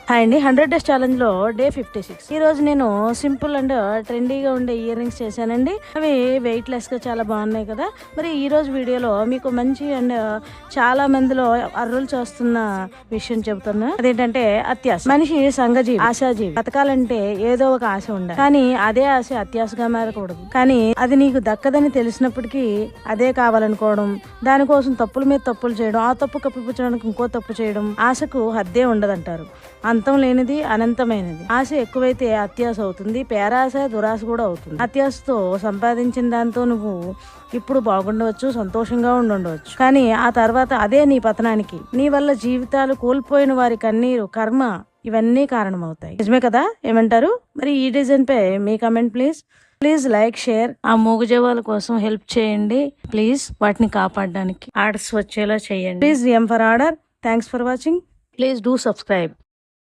Hi అండి, 100 days challenge లో day 56. ఈ రోజు నేను సింపుల్ అండ్ ట్రెండీగా ఉండే ఇయర్ రింగ్స్ చేశానండి. అవి వెయిట్ లెస్ గా చాలా బాగున్నాయి కదా. మరి ఈ రోజు వీడియోలో మీకు మంచి అండ్ చాలా మందిలో అర్రులు చేస్తున్న విషయం చెబుతున్నా. అదేంటంటే అత్యాశ. మనిషి సంఘజీవి, ఆశాజీవి. బతకాలంటే ఏదో ఒక ఆశ ఉండాలి, కానీ అదే ఆశ అత్యాశగా మారకూడదు. కానీ అది నీకు దక్కదని తెలిసినప్పటికీ అదే కావాలనుకోవడం, దానికోసం తప్పుల మీద తప్పులు చేయడం, ఆ తప్పు కప్పిపుచ్చడానికి ఇంకో తప్పు చేయడం, ఆశకు హద్దే ఉండదంటారు. అంతం లేనిది అనంతమైనది. ఆశ ఎక్కువైతే అత్యాశ అవుతుంది, పేరాశ దురాశ కూడా అవుతుంది. అత్యాశతో సంపాదించిన దాంతో నువ్వు ఇప్పుడు బాగుండవచ్చు, సంతోషంగా ఉండవచ్చు, కానీ ఆ తర్వాత అదే నీ పతనానికి, నీ వల్ల జీవితాలు కోల్పోయిన వారి కన్నీరు, కర్మ ఇవన్నీ కారణమవుతాయి. నిజమే కదా, ఏమంటారు? మరి ఈ డిజైన్ పై మీ కమెంట్ ప్లీజ్ లైక్, షేర్. ఆ మూగజీవాల కోసం హెల్ప్ చేయండి ప్లీజ్. వాటిని కాపాడడానికి ఆర్డర్స్ వచ్చేలా చేయండి please. DM for order. Thanks for watching. Please do subscribe.